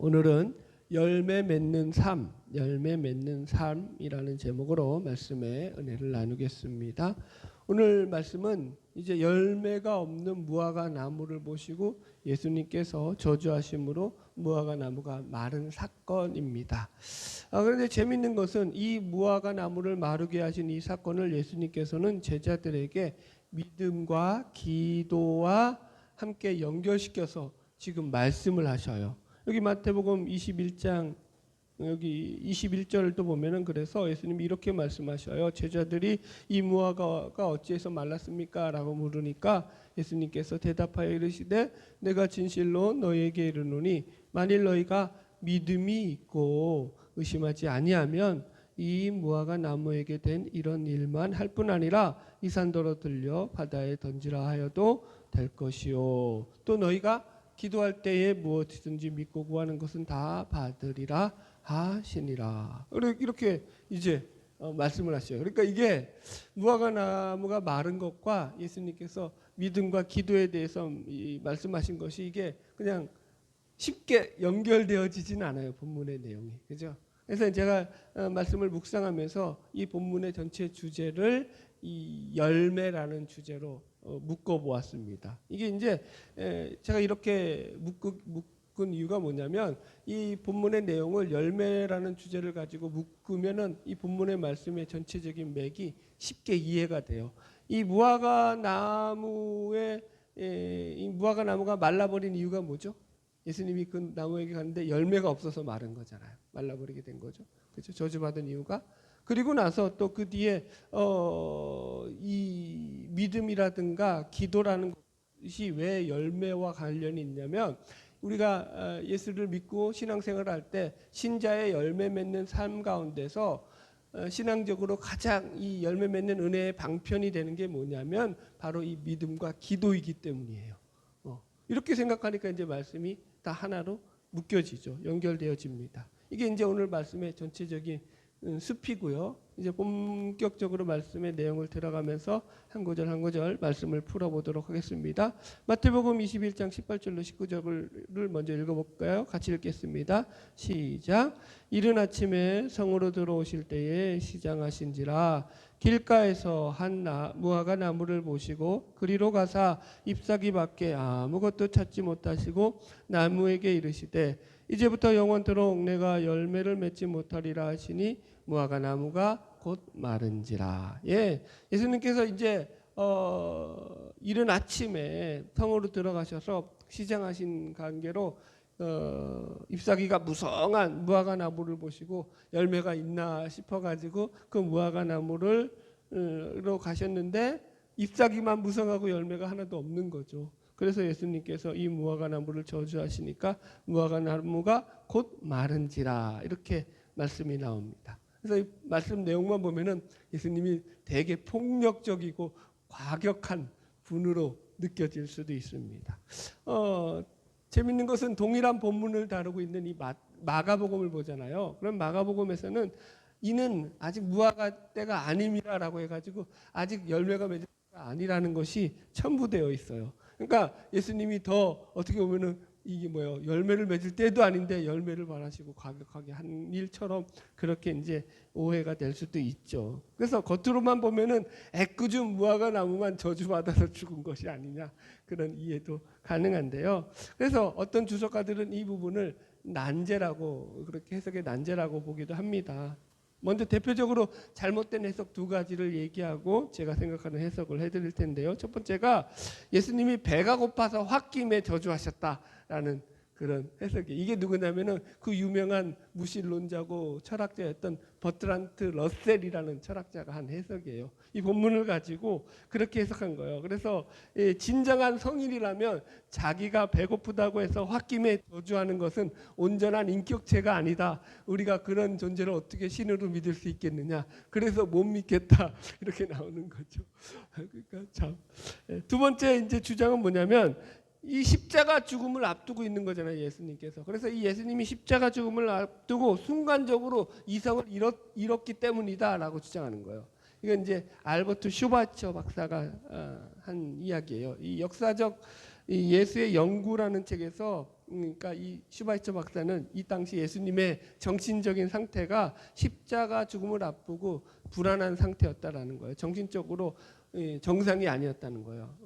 오늘은 열매 맺는 삶, 열매 맺는 삶이라는 제목으로 말씀의 은혜를 나누겠습니다. 오늘 말씀은 이제 열매가 없는 무화과 나무를 보시고 예수님께서 저주하심으로 무화과 나무가 마른 사건입니다. 그런데 재미있는 것은 이 무화과 나무를 마르게 하신 이 사건을 예수님께서는 제자들에게 믿음과 기도와 함께 연결시켜서 지금 말씀을 하셔요. 여기 마태복음 21장 여기 21절을 또 보면은 그래서 예수님이 이렇게 말씀하셔요. 제자들이 이 무화과가 어찌해서 말랐습니까? 라고 물으니까 예수님께서 대답하여 이르시되 내가 진실로 너희에게 이르노니 만일 너희가 믿음이 있고 의심하지 아니하면 이 무화과 나무에게 된 이런 일만 할 뿐 아니라 이 산더러 들려 바다에 던지라 하여도 될 것이요 또 너희가 기도할 때에 무엇이든지 믿고 구하는 것은 다 받으리라 하시니라. 이렇게 이제 말씀을 하셔요. 그러니까 이게 무화과 나무가 마른 것과 예수님께서 믿음과 기도에 대해서 말씀하신 것이 이게 그냥 쉽게 연결되어지진 않아요. 본문의 내용이. 그죠? 그래서 제가 말씀을 묵상하면서 이 본문의 전체 주제를 이 열매라는 주제로 묶어 보았습니다. 이게 이제 제가 이렇게 묶은 이유가 뭐냐면 이 본문의 내용을 열매라는 주제를 가지고 묶으면은 이 본문의 말씀의 전체적인 맥이 쉽게 이해가 돼요. 이 무화과 나무의 이 무화과 나무가 말라버린 이유가 뭐죠? 예수님이 그 나무에게 갔는데 열매가 없어서 마른 거잖아요. 말라버리게 된 거죠. 그렇죠? 저주받은 이유가. 그리고 나서 또 그 뒤에 이 믿음이라든가 기도라는 것이 왜 열매와 관련이 있냐면 우리가 예수를 믿고 신앙생활을 할 때 신자의 열매 맺는 삶 가운데서 신앙적으로 가장 이 열매 맺는 은혜의 방편이 되는 게 뭐냐면 바로 이 믿음과 기도이기 때문이에요. 이렇게 생각하니까 이제 말씀이 다 하나로 묶여지죠. 연결되어집니다. 이게 이제 오늘 말씀의 전체적인 숲이고요. 이제 본격적으로 말씀의 내용을 들어가면서 한 구절 한 구절 말씀을 풀어보도록 하겠습니다. 마태복음 21장 18절로 19절을 먼저 읽어볼까요? 같이 읽겠습니다. 시작. 이른 아침에 성으로 들어오실 때에 시장하신지라 길가에서 한 무화과 나무를 보시고 그리로 가사 잎사귀 밖에 아무것도 찾지 못하시고 나무에게 이르시되 이제부터 영원토록 내가 열매를 맺지 못하리라 하시니 무화과 나무가 곧 마른지라. 예수님께서 이제 이른 아침에 성으로 들어가셔서 시장하신 관계로 잎사귀가 무성한 무화과 나무를 보시고 열매가 있나 싶어가지고 그 무화과 나무로 가셨는데 잎사귀만 무성하고 열매가 하나도 없는 거죠. 그래서 예수님께서 이 무화과 나무를 저주하시니까 무화과 나무가 곧 마른지라 이렇게 말씀이 나옵니다. 그래서 이 말씀 내용만 보면은 예수님이 되게 폭력적이고 과격한 분으로 느껴질 수도 있습니다. 재밌는 것은 동일한 본문을 다루고 있는 이 마가복음을 보잖아요. 그럼 마가복음에서는 이는 아직 무화과 때가 아닙니다라고 해가지고 아직 열매가 맺은 때가 아니라는 것이 첨부되어 있어요. 그러니까 예수님이 더 어떻게 보면은 이게 뭐예요? 열매를 맺을 때도 아닌데 열매를 바라시고 과격하게 한 일처럼 그렇게 이제 오해가 될 수도 있죠. 그래서 겉으로만 보면은 애꿎은 무화과 나무만 저주받아서 죽은 것이 아니냐 그런 이해도 가능한데요. 그래서 어떤 주석가들은 이 부분을 난제라고 그렇게 해석의 난제라고 보기도 합니다. 먼저 대표적으로 잘못된 해석 두 가지를 얘기하고 제가 생각하는 해석을 해드릴 텐데요. 첫 번째가 예수님이 배가 고파서 홧김에 저주하셨다라는 그런 해석이 이게 누구냐면은 그 유명한 무신론자고 철학자였던 버트란트 러셀이라는 철학자가 한 해석이에요. 이 본문을 가지고 그렇게 해석한 거예요. 그래서 진정한 성인이라면 자기가 배고프다고 해서 홧김에 저주하는 것은 온전한 인격체가 아니다. 우리가 그런 존재를 어떻게 신으로 믿을 수 있겠느냐. 그래서 못 믿겠다. 이렇게 나오는 거죠. 그러니까 참. 두 번째 이제 주장은 뭐냐면 이 십자가 죽음을 앞두고 있는 거잖아요, 예수님께서. 그래서 이 예수님이 십자가 죽음을 앞두고 순간적으로 이성을 잃었기 때문이다라고 주장하는 거예요. 이건 이제 알버트 슈바처 박사가 한 이야기예요. 이 역사적 이 예수의 연구라는 책에서 그러니까 이 슈바이처 박사는 이 당시 예수님의 정신적인 상태가 십자가 죽음을 앞두고 불안한 상태였다라는 거예요. 정신적으로 정상이 아니었다는 거예요.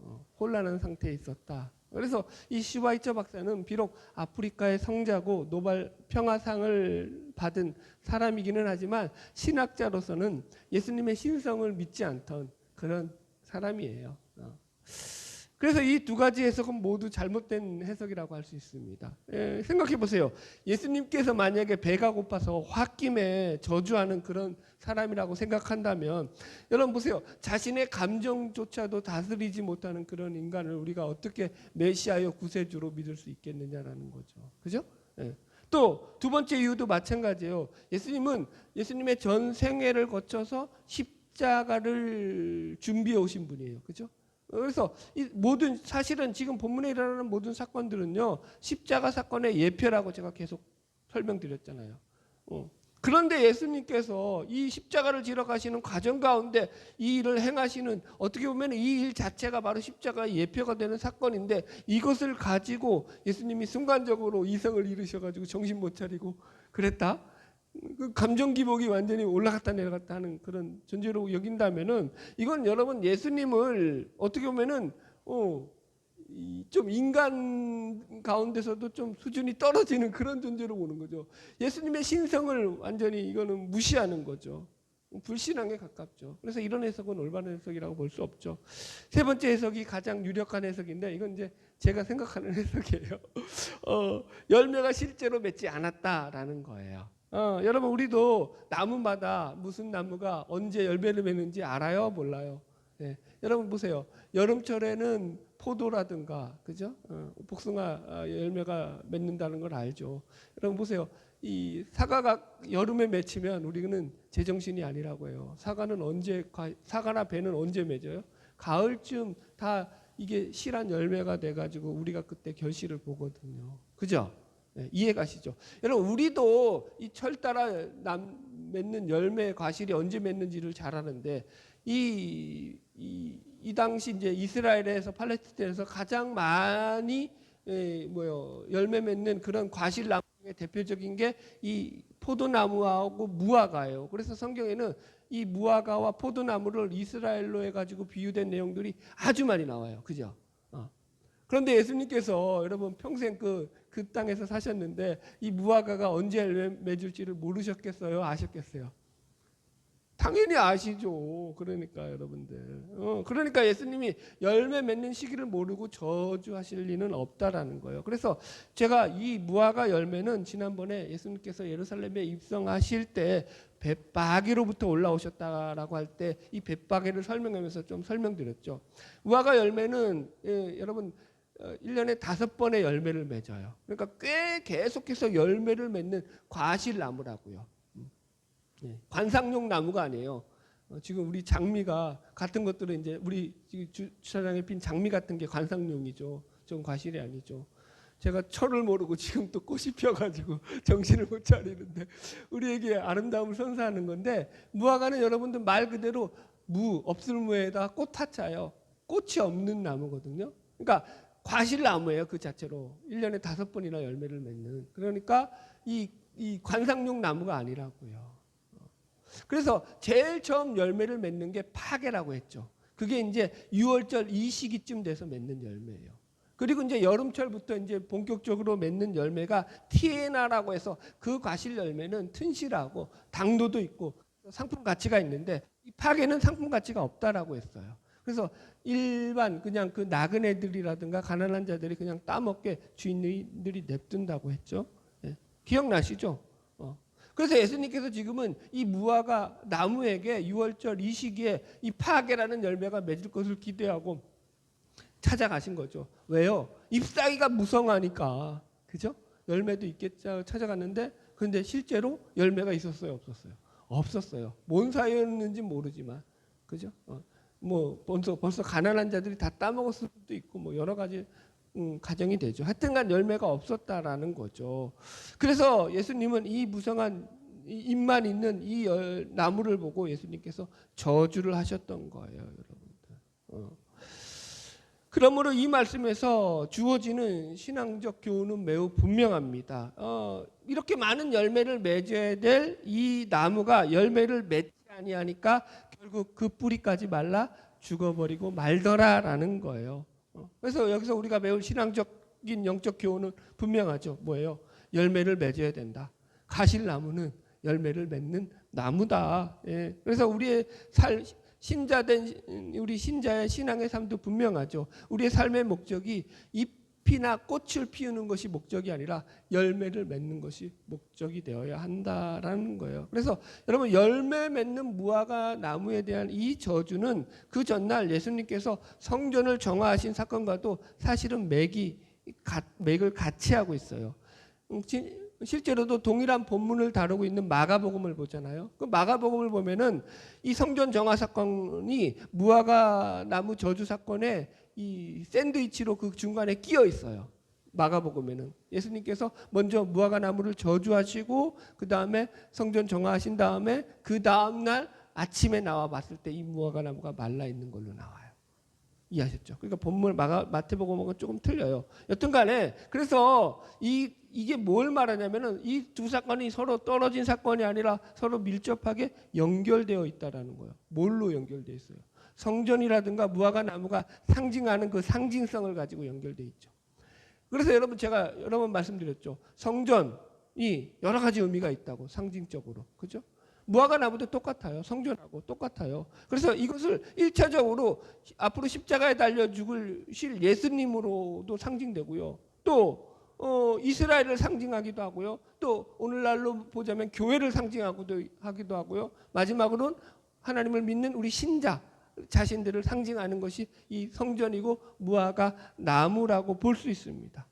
혼란한 상태에 있었다. 그래서 이 슈바이처 박사는 비록 아프리카의 성자고 노벨 평화상을 받은 사람이기는 하지만 신학자로서는 예수님의 신성을 믿지 않던 그런 사람이에요. 그래서 이 두 가지 해석은 모두 잘못된 해석이라고 할 수 있습니다. 생각해 보세요. 예수님께서 만약에 배가 고파서 홧김에 저주하는 그런 사람이라고 생각한다면 여러분 보세요. 자신의 감정조차도 다스리지 못하는 그런 인간을 우리가 어떻게 메시아여 구세주로 믿을 수 있겠느냐라는 거죠. 그죠? 또 두 번째 이유도 마찬가지예요. 예수님은 예수님의 전 생애를 거쳐서 십자가를 준비해 오신 분이에요. 그죠? 그래서 이 모든 사실은 지금 본문에 일어나는 모든 사건들은요 십자가 사건의 예표라고 제가 계속 설명드렸잖아요. 그런데 예수님께서 이 십자가를 지러 가시는 과정 가운데 이 일을 행하시는 어떻게 보면 이 일 자체가 바로 십자가의 예표가 되는 사건인데 이것을 가지고 예수님이 순간적으로 이성을 잃으셔가지고 정신 못 차리고 그랬다. 그 감정 기복이 완전히 올라갔다 내려갔다 하는 그런 존재로 여긴다면은 이건 여러분 예수님을 어떻게 보면은 좀 인간 가운데서도 좀 수준이 떨어지는 그런 존재로 보는 거죠. 예수님의 신성을 완전히 이거는 무시하는 거죠. 불신앙에 가깝죠. 그래서 이런 해석은 올바른 해석이라고 볼 수 없죠. 세 번째 해석이 가장 유력한 해석인데 이건 이제 제가 생각하는 해석이에요. 열매가 실제로 맺지 않았다라는 거예요. 여러분 우리도 나무마다 무슨 나무가 언제 열매를 맺는지 알아요? 몰라요? 네. 여러분 보세요. 여름철에는 포도라든가 그죠? 복숭아 열매가 맺는다는 걸 알죠. 여러분 보세요. 이 사과가 여름에 맺히면 우리는 제정신이 아니라고 해요. 사과나 배는 언제 맺어요? 가을쯤 다 이게 실한 열매가 돼가지고 우리가 그때 결실을 보거든요. 그죠? 네, 이해 가시죠? 여러분 우리도 이 철 따라 맺는 열매 과실이 언제 맺는지를 잘 아는데 이 당시 이제 이스라엘에서 팔레스타인에서 가장 많이 열매 맺는 그런 과실 나무의 대표적인 게 이 포도나무하고 무화과예요. 그래서 성경에는 이 무화과와 포도나무를 이스라엘로 해가지고 비유된 내용들이 아주 많이 나와요. 그죠? 그런데 예수님께서 여러분 평생 그 땅에서 사셨는데 이 무화과가 언제 열매 맺을지를 모르셨겠어요? 아셨겠어요? 당연히 아시죠. 그러니까 여러분들. 그러니까 예수님이 열매 맺는 시기를 모르고 저주하실 리는 없다라는 거예요. 그래서 제가 이 무화과 열매는 지난번에 예수님께서 예루살렘에 입성하실 때 벳바게로부터 올라오셨다라고 할 때 이 벳바게를 설명하면서 좀 설명드렸죠. 무화과 열매는 여러분 1년에 5번의 열매를 맺어요. 그러니까 꽤 계속해서 열매를 맺는 과실나무라고요. 관상용 나무가 아니에요. 지금 우리 장미가 같은 것들은 이제 우리 주차장에 핀 장미 같은 게 관상용이죠. 좀 과실이 아니죠. 제가 철을 모르고 지금 또 꽃이 펴가지고 정신을 못 차리는데 우리에게 아름다움을 선사하는 건데 무화과는 여러분들 말 그대로 없을 무에다 꽃하자요. 꽃이 없는 나무거든요. 그러니까 과실나무예요. 그 자체로 1년에 5번이나 열매를 맺는. 그러니까 이 관상용 나무가 아니라고요. 그래서 제일 처음 열매를 맺는 게 파게라고 했죠. 그게 이제 6월절 이 시기쯤 돼서 맺는 열매예요. 그리고 이제 여름철부터 이제 본격적으로 맺는 열매가 티에나라고 해서 그 과실 열매는 튼실하고 당도도 있고 상품 가치가 있는데 이 파게는 상품 가치가 없다라고 했어요. 그래서 일반 그냥 그 나그네들이라든가 가난한 자들이 그냥 따먹게 주인들이 냅둔다고 했죠. 네. 기억나시죠? 그래서 예수님께서 지금은 이 무화과 나무에게 6월절 이 시기에 이 파게라는 열매가 맺을 것을 기대하고 찾아가신 거죠. 왜요? 잎사귀가 무성하니까. 그죠? 열매도 있겠죠. 찾아갔는데 그런데 실제로 열매가 있었어요? 없었어요? 없었어요. 뭔 사이였는지 모르지만. 그죠? 뭐 벌써 가난한 자들이 다 따먹었을 수도 있고 뭐 여러 가지 가정이 되죠. 하여튼간 열매가 없었다라는 거죠. 그래서 예수님은 이 무성한 잎만 있는 이 나무를 보고 예수님께서 저주를 하셨던 거예요, 여러분들. 그러므로 이 말씀에서 주어지는 신앙적 교훈은 매우 분명합니다. 이렇게 많은 열매를 맺어야 될 이 나무가 열매를 맺지 아니하니까 결국 그 뿌리까지 말라 죽어버리고 말더라라는 거예요. 그래서 여기서 우리가 배울 신앙적인 영적 교훈은 분명하죠. 뭐예요? 열매를 맺어야 된다. 가실나무는 열매를 맺는 나무다. 예. 그래서 우리의 신자된 우리 신자의 신앙의 삶도 분명하죠. 우리의 삶의 목적이 잎이나 꽃을 피우는 것이 목적이 아니라 열매를 맺는 것이 목적이 되어야 한다라는 거예요. 그래서 여러분 열매 맺는 무화과 나무에 대한 이 저주는 그 전날 예수님께서 성전을 정화하신 사건과도 사실은 맥을 같이 하고 있어요. 실제로도 동일한 본문을 다루고 있는 마가복음을 보잖아요. 그 마가복음을 보면은 이 성전 정화 사건이 무화과 나무 저주 사건에 이 샌드위치로 그 중간에 끼어 있어요. 마가복음에는 예수님께서 먼저 무화과 나무를 저주하시고 그 다음에 성전 정화하신 다음에 그 다음 날 아침에 나와 봤을 때 이 무화과 나무가 말라 있는 걸로 나와요. 이해하셨죠? 그러니까 본문 마태복음하고 조금 틀려요. 여튼간에 그래서 이게 뭘 말하냐면은 이 두 사건이 서로 떨어진 사건이 아니라 서로 밀접하게 연결되어 있다라는 거예요. 뭘로 연결되어 있어요? 성전이라든가 무화과 나무가 상징하는 그 상징성을 가지고 연결되어 있죠. 그래서 여러분 제가 여러 번 말씀드렸죠. 성전이 여러 가지 의미가 있다고 상징적으로. 그죠? 무화과 나무도 똑같아요. 성전하고 똑같아요. 그래서 이것을 1차적으로 앞으로 십자가에 달려 죽으실 예수님으로도 상징되고요. 또 이스라엘을 상징하기도 하고요. 또 오늘날로 보자면 교회를 상징하기도 하고요. 마지막으로는 하나님을 믿는 우리 신자 자신들을 상징하는 것이 이 성전이고 무화과 나무라고 볼 수 있습니다.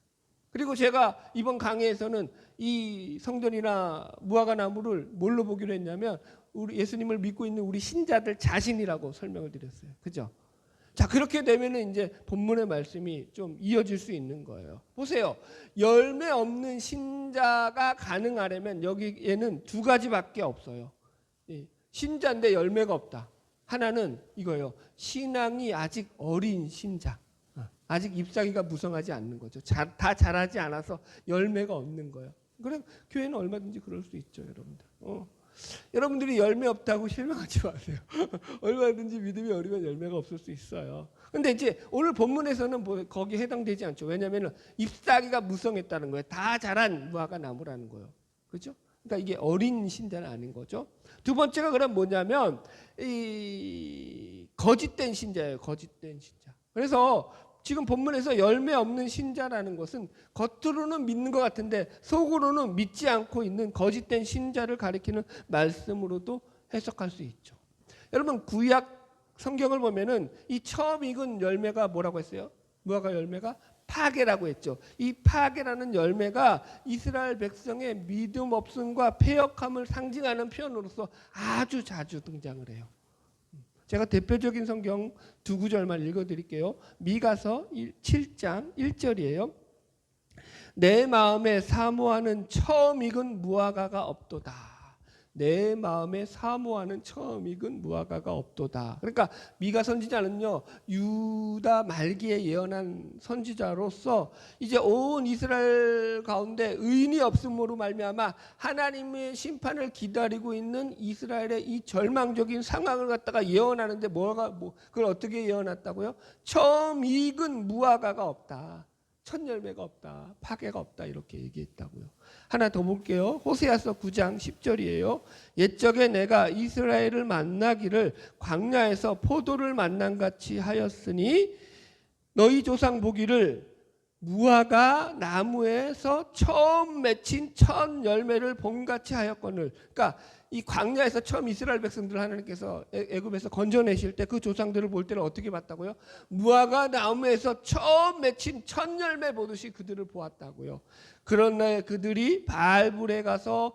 그리고 제가 이번 강의에서는 이 성전이나 무화과 나무를 뭘로 보기로 했냐면 우리 예수님을 믿고 있는 우리 신자들 자신이라고 설명을 드렸어요. 그죠? 자, 그렇게 되면은 이제 본문의 말씀이 좀 이어질 수 있는 거예요. 보세요. 열매 없는 신자가 가능하려면 여기에는 두 가지밖에 없어요. 신자인데 열매가 없다. 하나는 이거예요. 신앙이 아직 어린 신자. 아직 잎사귀가 무성하지 않는 거죠. 다 자라지 않아서 열매가 없는 거예요. 그럼 교회는 얼마든지 그럴 수 있죠, 여러분들. 여러분들이 열매 없다고 실망하지 마세요. 얼마든지 믿음이 어리면 열매가 없을 수 있어요. 근데 이제 오늘 본문에서는 뭐 거기에 해당되지 않죠. 왜냐하면 잎사귀가 무성했다는 거예요. 다 자란 무화과 나무라는 거예요. 그렇죠? 그러니까 이게 어린 신자는 아닌 거죠. 두 번째가 그럼 뭐냐면 이 거짓된 신자예요. 거짓된 신자. 그래서 지금 본문에서 열매 없는 신자라는 것은 겉으로는 믿는 것 같은데 속으로는 믿지 않고 있는 거짓된 신자를 가리키는 말씀으로도 해석할 수 있죠. 여러분 구약 성경을 보면은 이 처음 익은 열매가 뭐라고 했어요? 무화과 열매가 파괴라고 했죠. 이 파괴라는 열매가 이스라엘 백성의 믿음 없음과 패역함을 상징하는 표현으로서 아주 자주 등장을 해요. 제가 대표적인 성경 두 구절만 읽어드릴게요. 미가서 7장 1절이에요. 내 마음에 사모하는 처음 익은 무화과가 없도다. 내 마음에 사모하는 처음 익은 무화과가 없도다. 그러니까 미가 선지자는요 유다 말기에 예언한 선지자로서 이제 온 이스라엘 가운데 의인이 없음으로 말미암아 하나님의 심판을 기다리고 있는 이스라엘의 이 절망적인 상황을 갖다가 예언하는데 그걸 어떻게 예언했다고요? 처음 익은 무화과가 없다. 첫 열매가 없다. 파괴가 없다. 이렇게 얘기했다고요. 하나 더 볼게요. 호세아서 9장 10절이에요. 옛적에 내가 이스라엘을 만나기를 광야에서 포도를 만난 같이 하였으니 너희 조상 보기를 무화과 나무에서 처음 맺힌 첫 열매를 봄같이 하였거늘. 그러니까 이 광야에서 처음 이스라엘 백성들 하나님께서 애굽에서 건져내실 때 그 조상들을 볼 때는 어떻게 봤다고요? 무화과 나무에서 처음 맺힌 첫 열매 보듯이 그들을 보았다고요. 그러나 그들이 바알불에 가서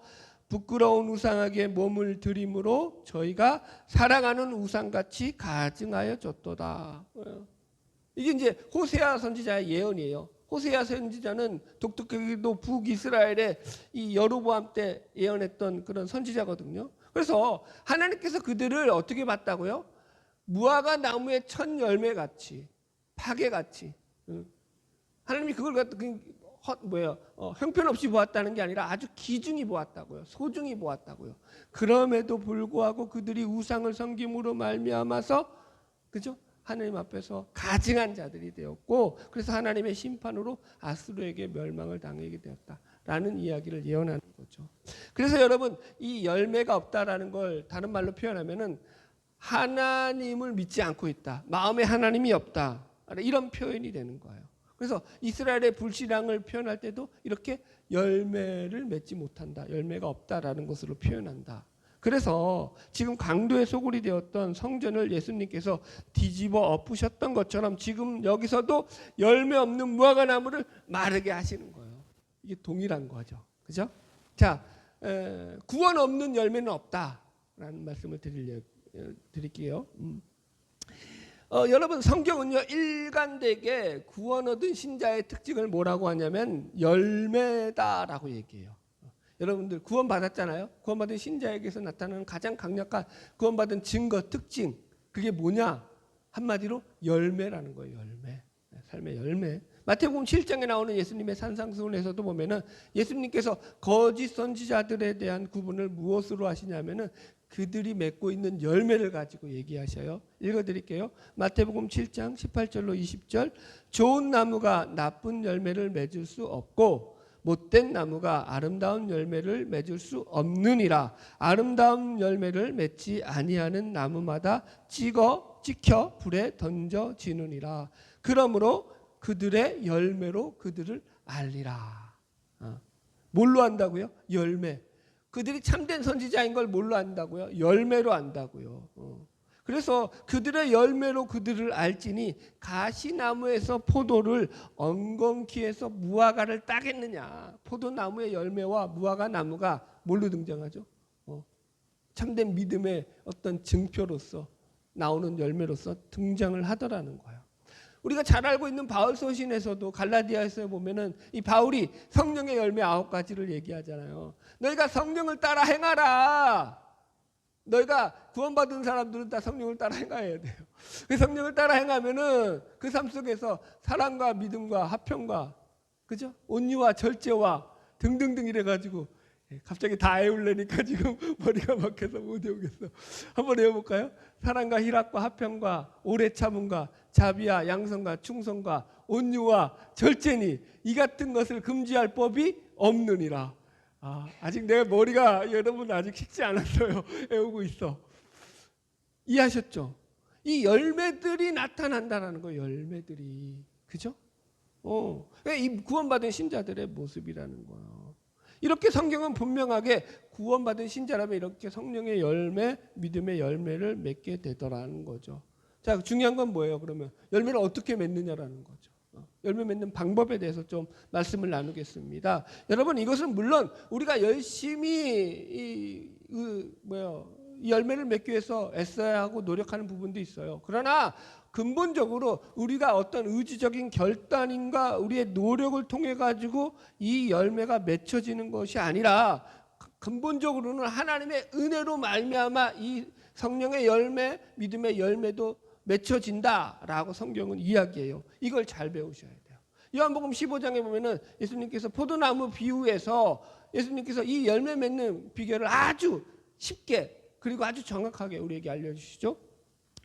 부끄러운 우상에게 몸을 들임으로 저희가 사랑하는 우상같이 가증하여 줬도다. 이게 이제 호세아 선지자의 예언이에요. 호세아 선지자는 독특하게도 북이스라엘의 이 여로보암 때 예언했던 그런 선지자거든요. 그래서 하나님께서 그들을 어떻게 봤다고요? 무화과 나무의 첫 열매 같이 파괴같이. 하나님이 그걸 갖다 형편없이 보았다는 게 아니라 아주 귀중히 보았다고요. 소중히 보았다고요. 그럼에도 불구하고 그들이 우상을 섬김으로 말미암아서 그죠? 하나님 앞에서 가증한 자들이 되었고, 그래서 하나님의 심판으로 아수르에게 멸망을 당하게 되었다라는 이야기를 예언하는 거죠. 그래서 여러분, 이 열매가 없다라는 걸 다른 말로 표현하면은 하나님을 믿지 않고 있다, 마음에 하나님이 없다, 이런 표현이 되는 거예요. 그래서 이스라엘의 불신앙을 표현할 때도 이렇게 열매를 맺지 못한다, 열매가 없다라는 것으로 표현한다. 그래서 지금 강도의 소굴이 되었던 성전을 예수님께서 뒤집어 엎으셨던 것처럼 지금 여기서도 열매 없는 무화과 나무를 마르게 하시는 거예요. 이게 동일한 거죠. 그죠? 자, 구원 없는 열매는 없다라는 말씀을 드릴게요. 여러분, 성경은요 일관되게 구원 얻은 신자의 특징을 뭐라고 하냐면 열매다라고 얘기해요. 여러분들 구원 받았잖아요. 구원 받은 신자에게서 나타나는 가장 강력한 구원받은 증거, 특징, 그게 뭐냐? 한마디로 열매라는 거예요. 열매, 삶의 열매. 마태복음 7장에 나오는 예수님의 산상수훈에서도 보면은 예수님께서 거짓 선지자들에 대한 구분을 무엇으로 하시냐면은 그들이 맺고 있는 열매를 가지고 얘기하셔요. 읽어드릴게요. 마태복음 7장 18절로 20절. 좋은 나무가 나쁜 열매를 맺을 수 없고 못된 나무가 아름다운 열매를 맺을 수 없느니라. 아름다운 열매를 맺지 아니하는 나무마다 찍혀 불에 던져지느니라. 그러므로 그들의 열매로 그들을 알리라. 뭘로 안다고요? 열매. 그들이 참된 선지자인 걸 뭘로 안다고요? 열매로 안다고요. 그래서 그들의 열매로 그들을 알지니 가시나무에서 포도를 엉겅퀴 해서 무화과를 따겠느냐. 포도나무의 열매와 무화과 나무가 뭘로 등장하죠? 참된 믿음의 어떤 증표로서 나오는 열매로서 등장을 하더라는 거예요. 우리가 잘 알고 있는 바울 서신에서도 갈라디아에서 보면은 이 바울이 성령의 열매 9가지를 얘기하잖아요. 너희가 성령을 따라 행하라. 너희가 구원받은 사람들은 다 성령을 따라 행해야 돼요. 그 성령을 따라 행하면은 그 삶 속에서 사랑과 믿음과 화평과 그죠? 온유와 절제와 등등등 이래가지고 갑자기 다 외우려니까 지금 머리가 막혀서 못 외우겠어. 한번 외워볼까요? 사랑과 희락과 화평과 오래 참음과 자비와 양성과 충성과 온유와 절제니 이 같은 것을 금지할 법이 없느니라. 아직 내 머리가 여러분 아직 식지 않았어요. 외우고 있어. 이해하셨죠? 이 열매들이 나타난다는 거예요. 열매들이. 그죠? 이 구원받은 신자들의 모습이라는 거예요. 이렇게 성경은 분명하게 구원받은 신자라면 이렇게 성령의 열매, 믿음의 열매를 맺게 되더라는 거죠. 자, 중요한 건 뭐예요? 그러면 열매를 어떻게 맺느냐라는 거죠. 열매 맺는 방법에 대해서 좀 말씀을 나누겠습니다. 여러분, 이것은 물론 우리가 열심히 이 열매를 맺기 위해서 애써야 하고 노력하는 부분도 있어요. 그러나 근본적으로 우리가 어떤 의지적인 결단인가 우리의 노력을 통해 가지고 이 열매가 맺혀지는 것이 아니라 근본적으로는 하나님의 은혜로 말미암아 이 성령의 열매, 믿음의 열매도 맺혀진다라고 성경은 이야기해요. 이걸 잘 배우셔야 돼요. 요한복음 15장에 보면은 예수님께서 포도나무 비유에서 예수님께서 이 열매 맺는 비결을 아주 쉽게 그리고 아주 정확하게 우리에게 알려주시죠.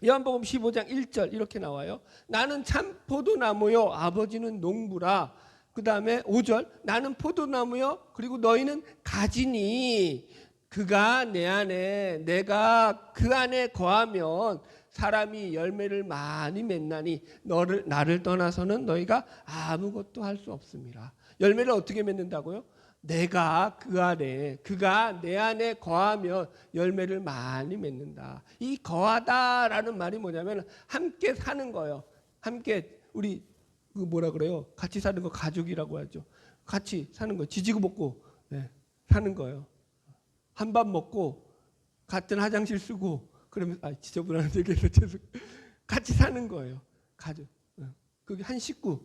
요한복음 15장 1절 이렇게 나와요. 나는 참 포도나무요 아버지는 농부라. 그 다음에 5절 나는 포도나무요 그리고 너희는 가지니 그가 내 안에 내가 그 안에 거하면 사람이 열매를 많이 맺나니 나를 떠나서는 너희가 아무것도 할 수 없습니다. 열매를 어떻게 맺는다고요? 내가 그 안에 그가 내 안에 거하면 열매를 많이 맺는다. 이 거하다라는 말이 뭐냐면 함께 사는 거예요. 함께 우리 뭐라 그래요? 같이 사는 거 가족이라고 하죠. 같이 사는 거 지지고 볶고 사는 거예요. 한 밥 먹고 같은 화장실 쓰고 그러면 지저분한 얘기해서 죄송. 같이 사는 거예요. 가족. 그게 한 식구.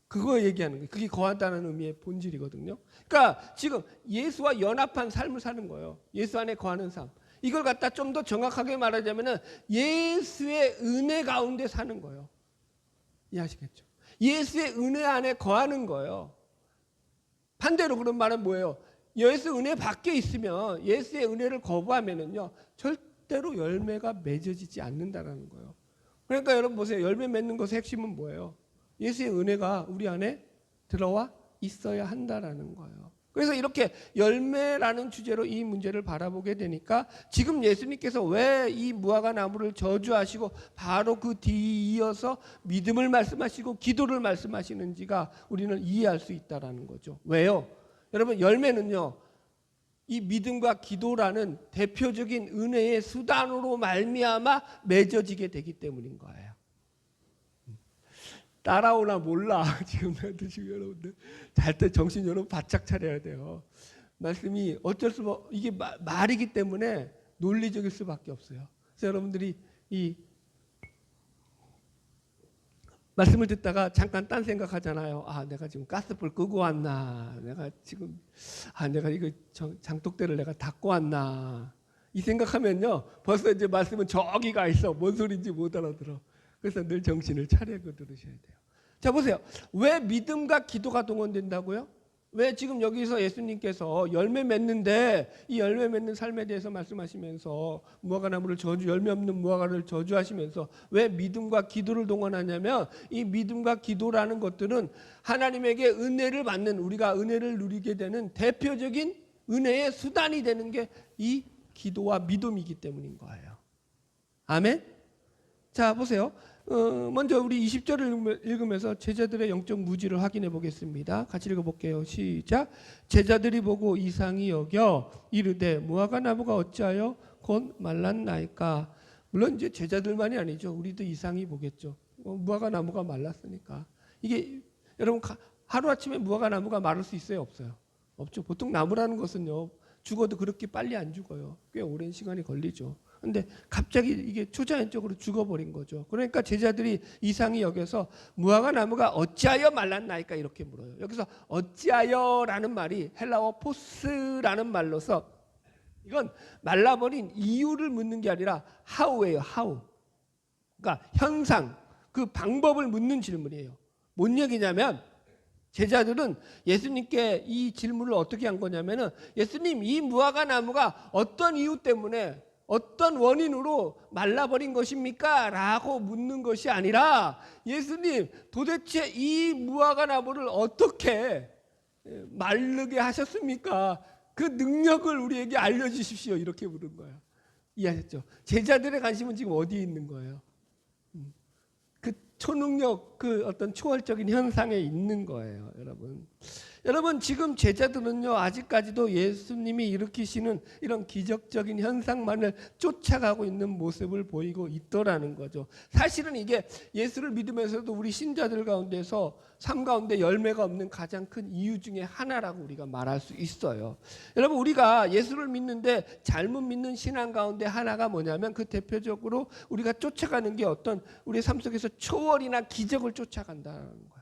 그거 얘기하는 거예요. 그게 거하다는 의미의 본질이거든요. 그러니까 지금 예수와 연합한 삶을 사는 거예요. 예수 안에 거하는 삶. 이걸 갖다 좀 더 정확하게 말하자면은 예수의 은혜 가운데 사는 거예요. 이해하시겠죠? 예수의 은혜 안에 거하는 거예요. 반대로 그런 말은 뭐예요? 예수 은혜 밖에 있으면, 예수의 은혜를 거부하면은요, 절대로 열매가 맺어지지 않는다라는 거예요. 그러니까 여러분 보세요. 열매 맺는 것의 핵심은 뭐예요? 예수의 은혜가 우리 안에 들어와 있어야 한다라는 거예요. 그래서 이렇게 열매라는 주제로 이 문제를 바라보게 되니까 지금 예수님께서 왜 이 무화과 나무를 저주하시고 바로 그 뒤이어서 믿음을 말씀하시고 기도를 말씀하시는지가 우리는 이해할 수 있다라는 거죠. 왜요? 여러분, 열매는요, 이 믿음과 기도라는 대표적인 은혜의 수단으로 말미암아 맺어지게 되기 때문인 거예요. 따라오나 몰라. 지금 여러분들 잘 때 정신 여러분 바짝 차려야 돼요. 말씀이 어쩔 수 없이 이게 말이기 때문에 논리적일 수밖에 없어요. 그래서 여러분들이 이 말씀을 듣다가 잠깐 딴 생각하잖아요. 아, 내가 지금 가스불 끄고 왔나? 내가 지금 내가 이거 장독대를 내가 닫고 왔나? 이 생각하면요, 벌써 이제 말씀은 저기 가 있어. 뭔 소리인지 못 알아들어. 그래서 늘 정신을 차리고 들으셔야 돼요. 자, 보세요. 왜 믿음과 기도가 동원된다고요? 왜 지금 여기서 예수님께서 열매 맺는데 이 열매 맺는 삶에 대해서 말씀하시면서 무화과 나무를 열매 없는 무화과를 저주하시면서 왜 믿음과 기도를 동원하냐면, 이 믿음과 기도라는 것들은 하나님에게 은혜를 받는, 우리가 은혜를 누리게 되는 대표적인 은혜의 수단이 되는 게 이 기도와 믿음이기 때문인 거예요. 아멘? 자, 보세요. 먼저 우리 20절을 읽으면서 제자들의 영적 무지를 확인해 보겠습니다. 같이 읽어볼게요. 시작. 제자들이 보고 이상히 여겨 이르되 무화과 나무가 어찌하여 곧 말랐나이까. 물론 이제 제자들만이 아니죠. 우리도 이상히 보겠죠. 무화과 나무가 말랐으니까. 이게 여러분, 하루아침에 무화과 나무가 마를 수 있어요? 없어요? 없죠. 보통 나무라는 것은요, 죽어도 그렇게 빨리 안 죽어요. 꽤 오랜 시간이 걸리죠. 근데 갑자기 이게 초자연적으로 죽어버린 거죠. 그러니까 제자들이 이상히 여겨서 무화과 나무가 어찌하여 말랐나이까 이렇게 물어요. 여기서 어찌하여라는 말이 헬라어 포스라는 말로서 이건 말라버린 이유를 묻는 게 아니라 how예요. how. 그러니까 현상, 그 방법을 묻는 질문이에요. 뭔 얘기냐면, 제자들은 예수님께 이 질문을 어떻게 한 거냐면은, 예수님, 이 무화과 나무가 어떤 이유 때문에, 어떤 원인으로 말라버린 것입니까? 라고 묻는 것이 아니라, 예수님, 도대체 이 무화과 나무를 어떻게 마르게 하셨습니까? 그 능력을 우리에게 알려주십시오. 이렇게 물은 거예요. 이해하셨죠? 제자들의 관심은 지금 어디에 있는 거예요? 그 초능력, 그 어떤 초월적인 현상에 있는 거예요, 여러분. 여러분, 지금 제자들은요, 아직까지도 예수님이 일으키시는 이런 기적적인 현상만을 쫓아가고 있는 모습을 보이고 있더라는 거죠. 사실은 이게 예수를 믿으면서도 우리 신자들 가운데서 삶 가운데 열매가 없는 가장 큰 이유 중에 하나라고 우리가 말할 수 있어요. 여러분, 우리가 예수를 믿는데 잘못 믿는 신앙 가운데 하나가 뭐냐면, 그 대표적으로 우리가 쫓아가는 게 어떤 우리 삶 속에서 초월이나 기적을 쫓아간다는 거예요.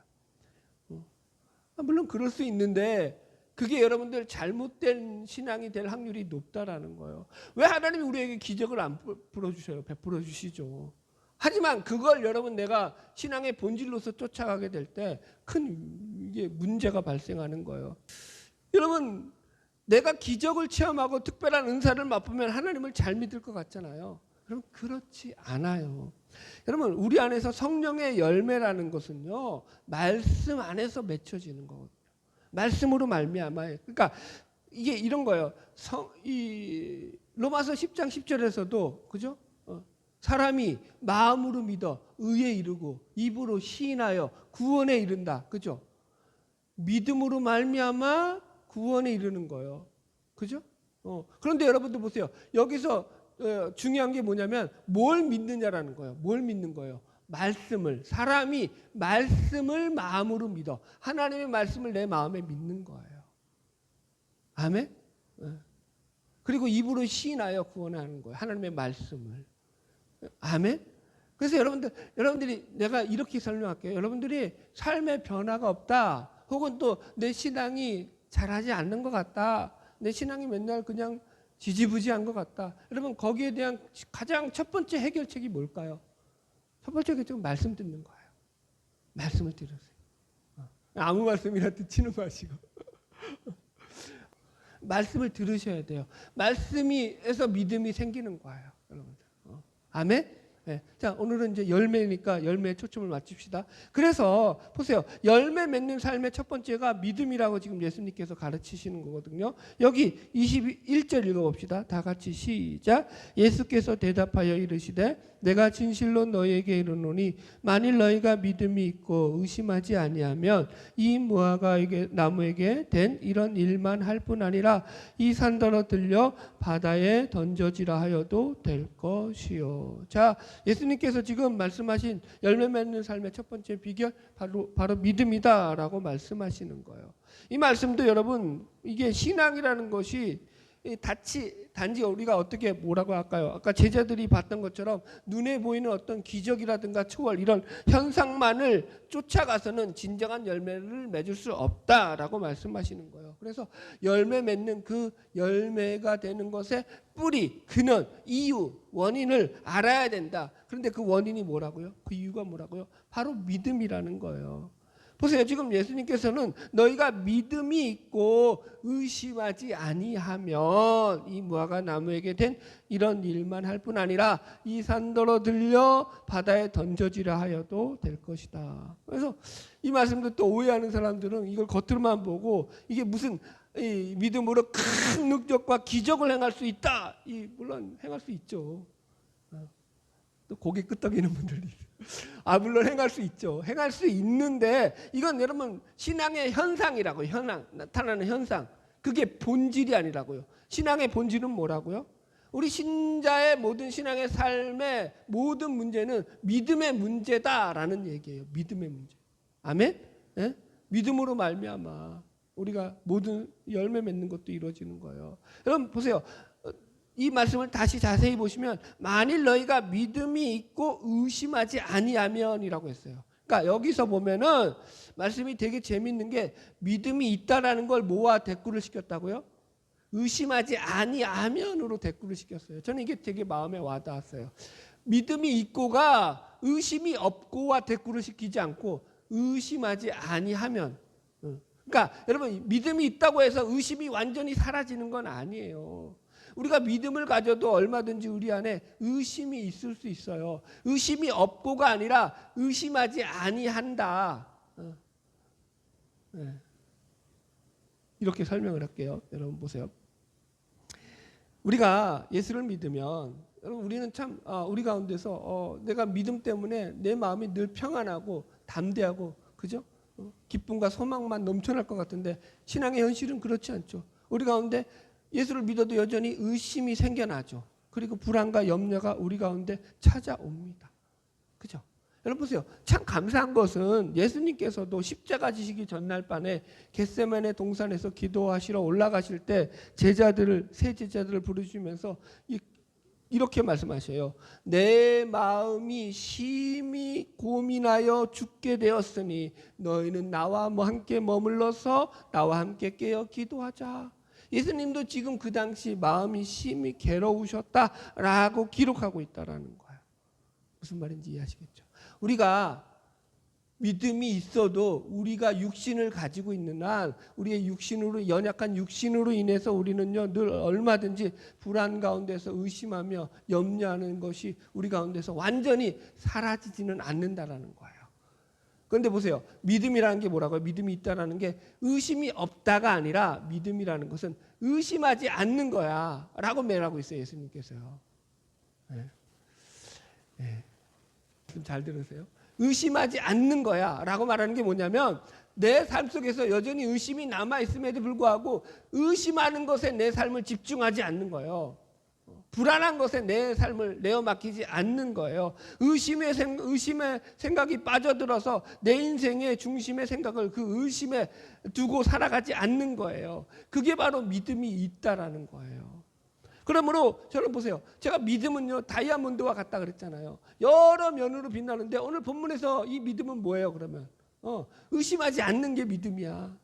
물론 그럴 수 있는데 그게 여러분들 잘못된 신앙이 될 확률이 높다라는 거예요. 왜 하나님이 우리에게 기적을 안 풀어주셔요? 베풀어 주시죠. 하지만 그걸 여러분, 내가 신앙의 본질로서 쫓아가게 될 때 큰 이게 문제가 발생하는 거예요. 여러분, 내가 기적을 체험하고 특별한 은사를 맛보면 하나님을 잘 믿을 것 같잖아요. 그럼 그렇지 않아요. 여러분, 우리 안에서 성령의 열매라는 것은요, 말씀 안에서 맺혀지는 거거든요. 말씀으로 말미암아요. 그러니까 이게 이런 거예요. 이 로마서 10장 10절에서도 그죠? 사람이 마음으로 믿어 의에 이르고 입으로 시인하여 구원에 이른다. 그죠? 믿음으로 말미암아 구원에 이르는 거예요. 그죠? 그런데 여러분들 보세요. 여기서 중요한 게 뭐냐면 뭘 믿느냐라는 거예요. 뭘 믿는 거예요? 말씀을. 사람이 말씀을 마음으로 믿어. 하나님의 말씀을 내 마음에 믿는 거예요. 아멘? 그리고 입으로 시인하여 구원하는 거예요. 하나님의 말씀을. 아멘? 그래서 여러분들이 내가 이렇게 설명할게요. 여러분들이 삶의 변화가 없다. 혹은 또 내 신앙이 잘하지 않는 것 같다. 내 신앙이 맨날 그냥 지지부지한 것 같다. 여러분, 거기에 대한 가장 첫 번째 해결책이 뭘까요? 첫 번째 해결책은 말씀 듣는 거예요. 말씀을 들으세요. 아무 말씀이나 듣지는 마시고 말씀을 들으셔야 돼요. 말씀에서 믿음이 생기는 거예요, 여러분들. 아멘. 네. 자, 오늘은 이제 열매니까 열매에 초점을 맞춥시다. 그래서 보세요. 열매 맺는 삶의 첫 번째가 믿음이라고 지금 예수님께서 가르치시는 거거든요. 여기 21절 읽어봅시다. 다 같이 시작. 예수께서 대답하여 이르시되 내가 진실로 너희에게 이르노니 만일 너희가 믿음이 있고 의심하지 아니하면 이 무화과 나무에게 된 이런 일만 할 뿐 아니라 이 산더러 들려 바다에 던져지라 하여도 될 것이요. 자, 예수님께서 지금 말씀하신 열매 맺는 삶의 첫 번째 비결 바로 믿음이다라고 말씀하시는 거예요. 이 말씀도 여러분 이게 신앙이라는 것이 단지 우리가 어떻게 뭐라고 할까요? 아까 제자들이 봤던 것처럼 눈에 보이는 어떤 기적이라든가 초월 이런 현상만을 쫓아가서는 진정한 열매를 맺을 수 없다라고 말씀하시는 거예요. 그래서 열매 맺는 그 열매가 되는 것의 뿌리, 근원, 이유, 원인을 알아야 된다. 그런데 그 원인이 뭐라고요? 그 이유가 뭐라고요? 바로 믿음이라는 거예요. 보세요. 지금 예수님께서는 너희가 믿음이 있고 의심하지 아니하면 이 무화과 나무에게 된 이런 일만 할 뿐 아니라 이 산더러 들려 바다에 던져지라 하여도 될 것이다. 그래서 이 말씀도 또 오해하는 사람들은 이걸 겉으로만 보고 이게 무슨 믿음으로 큰 능력과 기적을 행할 수 있다. 물론 행할 수 있죠. 또 고개 끄덕이는 분들이 물론 행할 수 있죠. 행할 수 있는데 이건 여러분 신앙의 현상이라고. 나타나는 현상. 그게 본질이 아니라고요. 신앙의 본질은 뭐라고요? 우리 신자의 모든 신앙의 삶의 모든 문제는 믿음의 문제다라는 얘기예요. 믿음의 문제. 아멘? 네? 믿음으로 말미암아 우리가 모든 열매 맺는 것도 이루어지는 거예요. 여러분 보세요. 이 말씀을 다시 자세히 보시면 만일 너희가 믿음이 있고 의심하지 아니하면이라고 했어요. 그러니까 여기서 보면은 말씀이 되게 재밌는 게 믿음이 있다라는 걸 뭐와 대꾸를 시켰다고요? 의심하지 아니하면으로 대꾸를 시켰어요. 저는 이게 되게 마음에 와닿았어요. 믿음이 있고가 의심이 없고와 대꾸를 시키지 않고 의심하지 아니하면. 그러니까 여러분 믿음이 있다고 해서 의심이 완전히 사라지는 건 아니에요. 우리가 믿음을 가져도 얼마든지 우리 안에 의심이 있을 수 있어요. 의심이 없고가 아니라 의심하지 아니한다. 이렇게 설명을 할게요. 여러분 보세요. 우리가 예수를 믿으면 여러분 우리는 참 우리 가운데서 내가 믿음 때문에 내 마음이 늘 평안하고 담대하고 그죠? 기쁨과 소망만 넘쳐날 것 같은데 신앙의 현실은 그렇지 않죠. 우리 가운데 예수를 믿어도 여전히 의심이 생겨나죠. 그리고 불안과 염려가 우리 가운데 찾아옵니다. 그죠? 여러분 보세요. 참 감사한 것은 예수님께서도 십자가 지시기 전날 밤에 겟세마네 동산에서 기도하시러 올라가실 때 세 제자들을 부르시면서 이렇게 말씀하셔요. 내 마음이 심히 고민하여 죽게 되었으니 너희는 나와 함께 머물러서 나와 함께 깨어 기도하자. 예수님도 지금 그 당시 마음이 심히 괴로우셨다라고 기록하고 있다라는 거예요. 무슨 말인지 이해하시겠죠? 우리가 믿음이 있어도 우리가 육신을 가지고 있는 한 우리의 육신으로 연약한 육신으로 인해서 우리는요 늘 얼마든지 불안 가운데서 의심하며 염려하는 것이 우리 가운데서 완전히 사라지지는 않는다라는 거예요. 그런데 보세요. 믿음이라는 게 뭐라고요? 믿음이 있다라는 게 의심이 없다가 아니라 믿음이라는 것은 의심하지 않는 거야 라고 말하고 있어요. 예수님께서요. 좀 잘 들으세요. 의심하지 않는 거야 라고 말하는 게 뭐냐면 내 삶 속에서 여전히 의심이 남아있음에도 불구하고 의심하는 것에 내 삶을 집중하지 않는 거예요. 불안한 것에 내 삶을 내어 맡기지 않는 거예요. 의심의 생각이 빠져들어서 내 인생의 중심의 생각을 그 의심에 두고 살아가지 않는 거예요. 그게 바로 믿음이 있다라는 거예요. 그러므로 저는 보세요. 제가 믿음은요 다이아몬드와 같다 그랬잖아요. 여러 면으로 빛나는데 오늘 본문에서 이 믿음은 뭐예요? 그러면 의심하지 않는 게 믿음이야.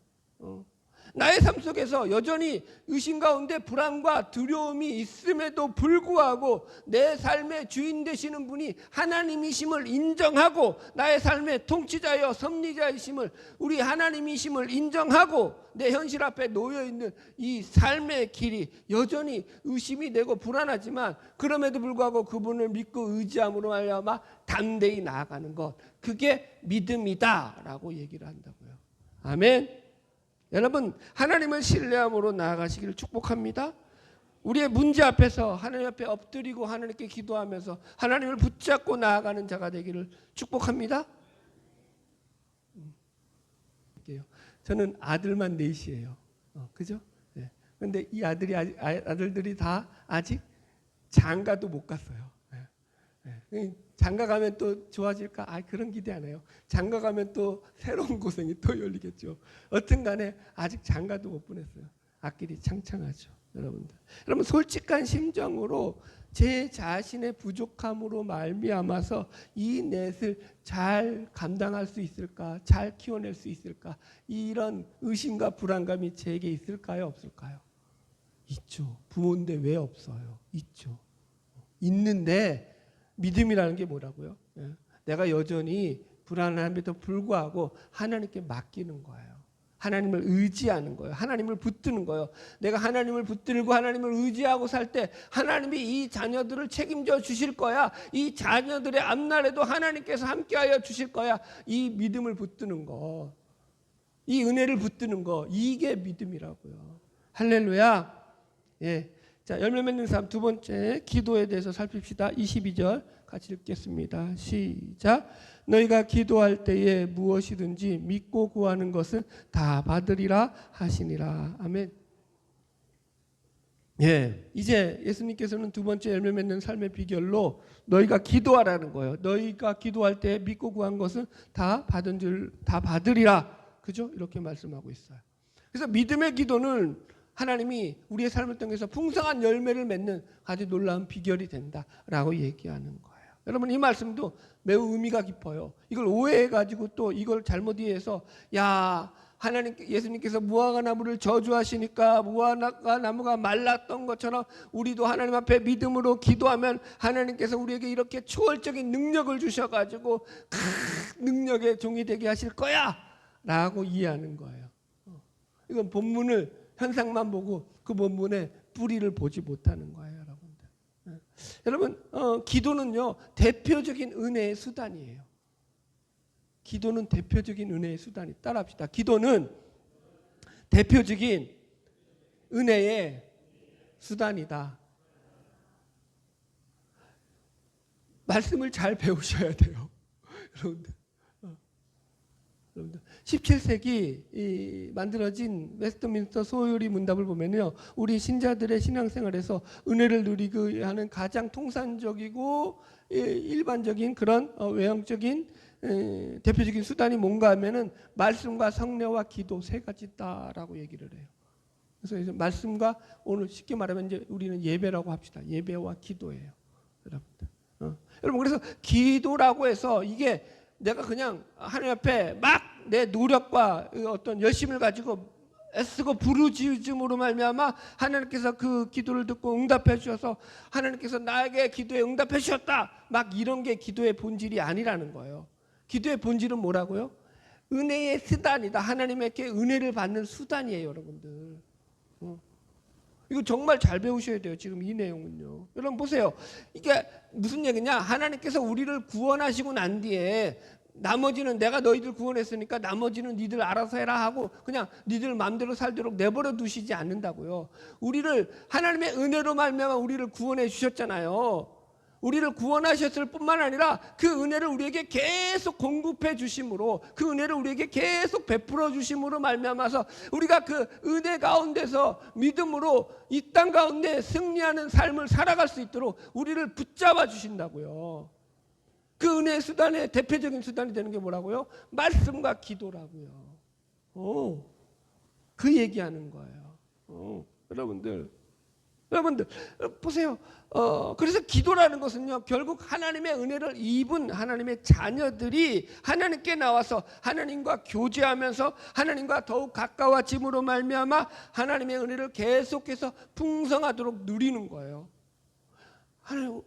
나의 삶 속에서 여전히 의심 가운데 불안과 두려움이 있음에도 불구하고 내 삶의 주인 되시는 분이 하나님이심을 인정하고 나의 삶의 통치자여 섭리자이심을 우리 하나님이심을 인정하고 내 현실 앞에 놓여있는 이 삶의 길이 여전히 의심이 되고 불안하지만 그럼에도 불구하고 그분을 믿고 의지함으로 말미암아 담대히 나아가는 것, 그게 믿음이다라고 얘기를 한다고요. 아멘. 여러분, 하나님을 신뢰함으로 나아가시기를 축복합니다. 우리의 문제 앞에서 하나님 앞에 엎드리고 하나님께 기도하면서 하나님을 붙잡고 나아가는 자가 되기를 축복합니다. 저는 아들만 넷이에요. 그죠? 네. 그런데 이 아들들이 다 아직 장가도 못 갔어요. 네. 장가 가면 또 좋아질까? 그런 기대 안 해요. 장가 가면 또 새로운 고생이 또 열리겠죠. 어떤 간에 아직 장가도 못 보냈어요. 앞길이 창창하죠. 여러분들. 여러분, 솔직한 심정으로 제 자신의 부족함으로 말미암아서 이 넷을 잘 감당할 수 있을까? 잘 키워낼 수 있을까? 이런 의심과 불안감이 제게 있을까요? 없을까요? 있죠. 부모인데 왜 없어요? 있죠. 있는데 믿음이라는 게 뭐라고요? 내가 여전히 불안함에도 불구하고 하나님께 맡기는 거예요. 하나님을 의지하는 거예요. 하나님을 붙드는 거예요. 내가 하나님을 붙들고 하나님을 의지하고 살 때 하나님이 이 자녀들을 책임져 주실 거야. 이 자녀들의 앞날에도 하나님께서 함께하여 주실 거야. 이 믿음을 붙드는 거, 이 은혜를 붙드는 거, 이게 믿음이라고요. 할렐루야. 예. 자, 열매 맺는 삶 두 번째 기도에 대해서 살핍시다. 22절 같이 읽겠습니다. 시작. 너희가 기도할 때에 무엇이든지 믿고 구하는 것은 다 받으리라 하시니라. 아멘. 예, 이제 예수님께서는 두 번째 열매 맺는 삶의 비결로 너희가 기도하라는 거예요. 너희가 기도할 때 믿고 구한 것은 다 받으리라. 그죠? 이렇게 말씀하고 있어요. 그래서 믿음의 기도는 하나님이 우리의 삶을 통해서 풍성한 열매를 맺는 아주 놀라운 비결이 된다라고 얘기하는 거예요. 여러분, 이 말씀도 매우 의미가 깊어요. 이걸 오해해가지고 또 이걸 잘못 이해해서 예수님께서 무화과 나무를 저주하시니까 무화과 나무가 말랐던 것처럼 우리도 하나님 앞에 믿음으로 기도하면 하나님께서 우리에게 이렇게 초월적인 능력을 주셔가지고 큰 능력의 종이 되게 하실 거야 라고 이해하는 거예요. 이건 본문을 현상만 보고 그 본문의 뿌리를 보지 못하는 거예요, 여러분들. 여러분, 기도는요 대표적인 은혜의 수단이에요. 기도는 대표적인 은혜의 수단이. 따라합시다. 기도는 대표적인 은혜의 수단이다. 말씀을 잘 배우셔야 돼요, 여러분들. 17세기 만들어진 웨스트민스터 소요리 문답을 보면요, 우리 신자들의 신앙생활에서 은혜를 누리게 하는 가장 통상적이고 일반적인 그런 외형적인 대표적인 수단이 뭔가 하면은 말씀과 성례와 기도 세 가지다라고 얘기를 해요. 그래서 말씀과, 오늘 쉽게 말하면 이제 우리는 예배라고 합시다. 예배와 기도예요, 여러분들. 여러분, 그래서 기도라고 해서 이게 내가 그냥 하나님 앞에 막 내 노력과 어떤 열심을 가지고 애쓰고 부르짖음으로 말미암아 하나님께서 그 기도를 듣고 응답해 주셔서 하나님께서 나에게 기도에 응답해 주셨다, 막 이런 게 기도의 본질이 아니라는 거예요. 기도의 본질은 뭐라고요? 은혜의 수단이다. 하나님에게 은혜를 받는 수단이에요, 여러분들. 이거 정말 잘 배우셔야 돼요. 지금 이 내용은요. 여러분 보세요. 이게 무슨 얘기냐? 하나님께서 우리를 구원하시고 난 뒤에 나머지는 내가 너희들 구원했으니까 나머지는 니들 알아서 해라 하고 그냥 니들 마음대로 살도록 내버려 두시지 않는다고요. 우리를 하나님의 은혜로 말미암아 우리를 구원해 주셨잖아요. 우리를 구원하셨을 뿐만 아니라 그 은혜를 우리에게 계속 공급해 주심으로, 그 은혜를 우리에게 계속 베풀어 주심으로 말미암아서 우리가 그 은혜 가운데서 믿음으로 이 땅 가운데 승리하는 삶을 살아갈 수 있도록 우리를 붙잡아 주신다고요. 그 은혜의 수단의 대표적인 수단이 되는 게 뭐라고요? 말씀과 기도라고요. 그 얘기하는 거예요. 여러분들, 여러분들 보세요. 그래서 기도라는 것은요, 결국 하나님의 은혜를 입은 하나님의 자녀들이 하나님께 나와서 하나님과 교제하면서 하나님과 더욱 가까워짐으로 말미암아 하나님의 은혜를 계속해서 풍성하도록 누리는 거예요. 하나님,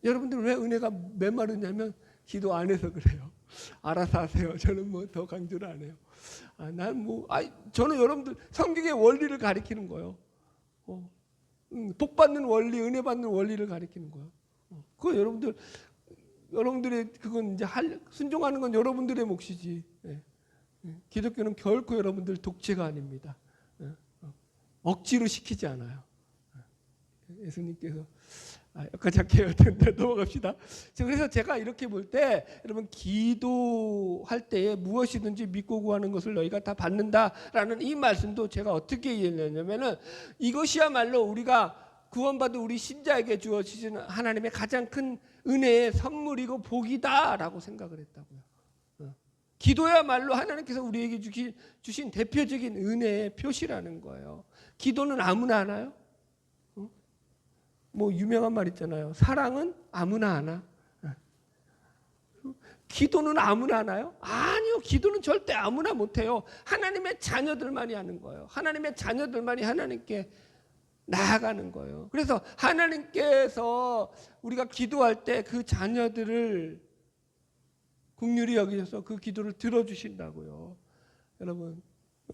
여러분들 왜 은혜가 메마르냐면 기도 안 해서 그래요. 알아서 하세요. 저는 뭐 더 강조를 안 해요. 저는 여러분들 성경의 원리를 가리키는 거예요. 복 받는 원리, 은혜 받는 원리를 가리키는 거예요. 그거 여러분들의 그건 이제 순종하는 건 여러분들의 몫이지. 기독교는 결코 여러분들 독재가 아닙니다. 억지로 시키지 않아요. 예수님께서 여기까지 할게요. 넘어갑시다. 그래서 제가 이렇게 볼 때 여러분 기도할 때에 무엇이든지 믿고 구하는 것을 너희가 다 받는다라는 이 말씀도 제가 어떻게 이해했냐면은 이것이야말로 우리가 구원받은 우리 신자에게 주어지는 하나님의 가장 큰 은혜의 선물이고 복이다라고 생각을 했다고요. 기도야말로 하나님께서 우리에게 주신 대표적인 은혜의 표시라는 거예요. 기도는 아무나 하나요? 뭐 유명한 말 있잖아요. 사랑은 아무나 하나. 기도는 아무나 하나요? 아니요. 기도는 절대 아무나 못해요. 하나님의 자녀들만이 하는 거예요. 하나님의 자녀들만이 하나님께 나아가는 거예요. 그래서 하나님께서 우리가 기도할 때 그 자녀들을 긍휼히 여기셔서 그 기도를 들어주신다고요. 여러분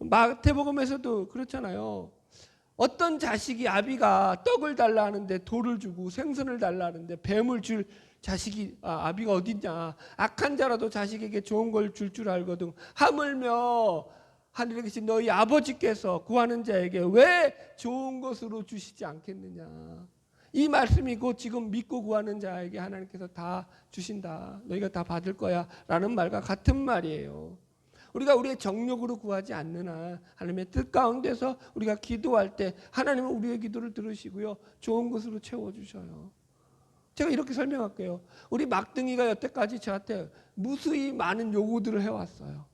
마태복음에서도 그렇잖아요. 어떤 자식이 아비가 떡을 달라 하는데 돌을 주고 생선을 달라 하는데 뱀을 줄 자식이 아비가 어딨냐. 악한 자라도 자식에게 좋은 걸 줄 알거든. 하물며 하늘에 계신 너희 아버지께서 구하는 자에게 왜 좋은 것으로 주시지 않겠느냐. 이 말씀이 곧 지금 믿고 구하는 자에게 하나님께서 다 주신다. 너희가 다 받을 거야 라는 말과 같은 말이에요. 우리가 우리의 정력으로 구하지 않는 한 하나님의 뜻 가운데서 우리가 기도할 때 하나님은 우리의 기도를 들으시고요. 좋은 것으로 채워주셔요. 제가 이렇게 설명할게요. 우리 막둥이가 여태까지 저한테 무수히 많은 요구들을 해왔어요.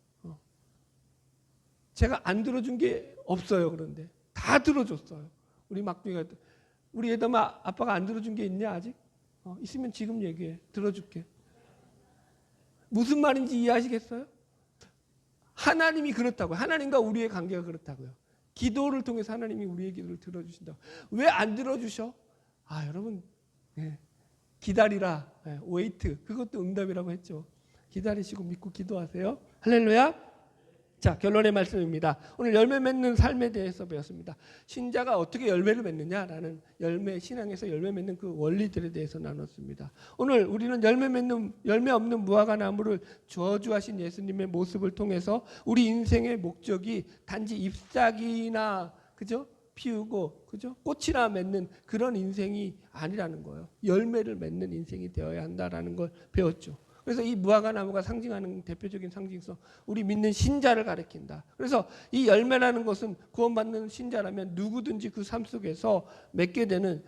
제가 안 들어준 게 없어요. 그런데 다 들어줬어요. 우리 막둥이가. 우리 애담아 아빠가 안 들어준 게 있냐 아직? 있으면 지금 얘기해. 들어줄게. 무슨 말인지 이해하시겠어요? 하나님이 그렇다고요. 하나님과 우리의 관계가 그렇다고요. 기도를 통해서 하나님이 우리의 기도를 들어주신다고. 왜 안 들어주셔? 여러분 기다리라. 웨이트. 그것도 응답이라고 했죠. 기다리시고 믿고 기도하세요. 할렐루야. 자, 결론의 말씀입니다. 오늘 열매 맺는 삶에 대해서 배웠습니다. 신자가 어떻게 열매를 맺느냐라는 신앙에서 열매 맺는 그 원리들에 대해서 나눴습니다. 오늘 우리는 열매 없는 무화과 나무를 저주하신 예수님의 모습을 통해서 우리 인생의 목적이 단지 잎사귀나 그죠? 피우고 그죠? 꽃이나 맺는 그런 인생이 아니라는 거예요. 열매를 맺는 인생이 되어야 한다라는 걸 배웠죠. 그래서 이 무화과 나무가 상징하는 대표적인 상징성, 우리 믿는 신자를 가리킨다. 그래서 이 열매라는 것은 구원받는 신자라면 누구든지 그 삶 속에서 맺게 되는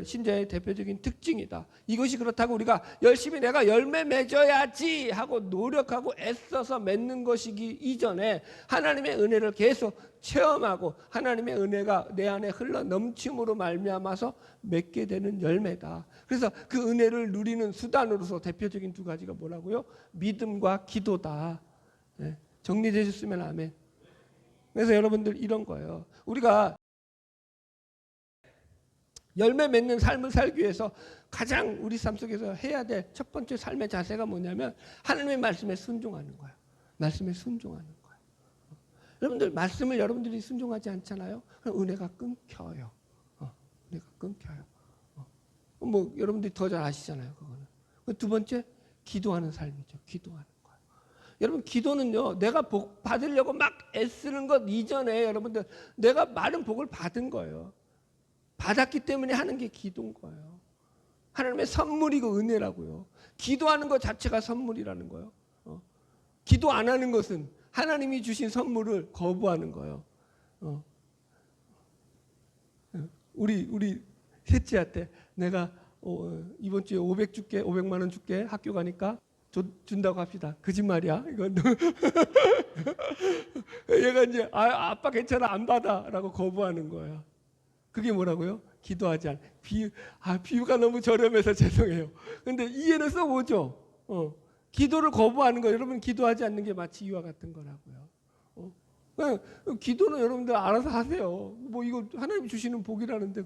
신자의 대표적인 특징이다. 이것이 그렇다고 우리가 열심히 내가 열매 맺어야지 하고 노력하고 애써서 맺는 것이기 이전에 하나님의 은혜를 계속 체험하고 하나님의 은혜가 내 안에 흘러 넘침으로 말미암아서 맺게 되는 열매다. 그래서 그 은혜를 누리는 수단으로서 대표적인 두 가지가 뭐라고요? 믿음과 기도다. 정리되셨으면 아멘. 그래서 여러분들 이런 거예요. 우리가 열매 맺는 삶을 살기 위해서 가장 우리 삶 속에서 해야 될 첫 번째 삶의 자세가 뭐냐면 하나님의 말씀에 순종하는 거예요. 말씀에 순종하는 거예요. 여러분들 말씀을 여러분들이 순종하지 않잖아요. 그럼 은혜가 끊겨요. 은혜가 끊겨요. 뭐 여러분들이 더 잘 아시잖아요. 그거는. 두 번째 기도하는 삶이죠. 기도하는 거예요. 여러분 기도는요. 내가 복 받으려고 막 애쓰는 것 이전에 여러분들 내가 많은 복을 받은 거예요. 받았기 때문에 하는 게 기도인 거예요. 하나님의 선물이고 은혜라고요. 기도하는 것 자체가 선물이라는 거예요. 기도 안 하는 것은 하나님이 주신 선물을 거부하는 거예요. 우리 셋째한테 내가 이번 주에 500만 원 줄게. 학교 가니까 준다고 합시다. 거짓말이야. 이건 얘가 이제 아빠 괜찮아 안 받아라고 거부하는 거야. 그게 뭐라고요? 기도하지 않. 비유가 너무 저렴해서 죄송해요. 근데 이해는 써보죠. 기도를 거부하는 거, 여러분 기도하지 않는 게 마치 이와 같은 거라고요. 기도는 여러분들 알아서 하세요. 뭐 이거 하나님 주시는 복이라는데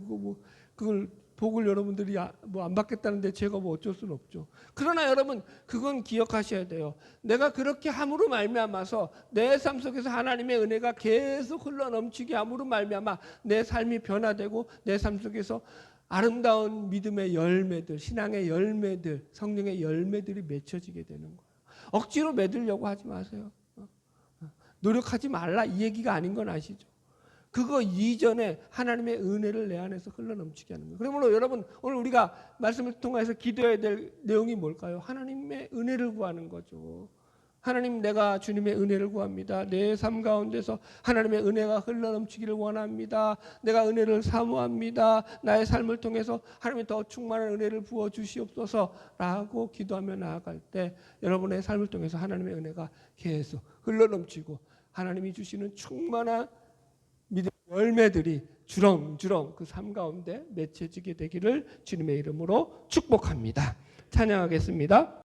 그걸 복을 여러분들이 뭐 안 받겠다는데 제가 뭐 어쩔 수는 없죠. 그러나 여러분 그건 기억하셔야 돼요. 내가 그렇게 함으로 말미암아서 내 삶 속에서 하나님의 은혜가 계속 흘러 넘치게 함으로 말미암아 내 삶이 변화되고 내 삶 속에서 아름다운 믿음의 열매들, 신앙의 열매들, 성령의 열매들이 맺혀지게 되는 거예요. 억지로 맺으려고 하지 마세요. 노력하지 말라 이 얘기가 아닌 건 아시죠? 그거 이전에 하나님의 은혜를 내 안에서 흘러넘치게 하는 거예요. 그러므로 여러분 오늘 우리가 말씀을 통해서 기도해야 될 내용이 뭘까요? 하나님의 은혜를 구하는 거죠. 하나님, 내가 주님의 은혜를 구합니다. 내 삶 가운데서 하나님의 은혜가 흘러넘치기를 원합니다. 내가 은혜를 사모합니다. 나의 삶을 통해서 하나님이 더 충만한 은혜를 부어주시옵소서라고 기도하며 나아갈 때 여러분의 삶을 통해서 하나님의 은혜가 계속 흘러넘치고 하나님이 주시는 충만한 믿음의 열매들이 주렁주렁 그 삶 가운데 맺혀지게 되기를 주님의 이름으로 축복합니다. 찬양하겠습니다.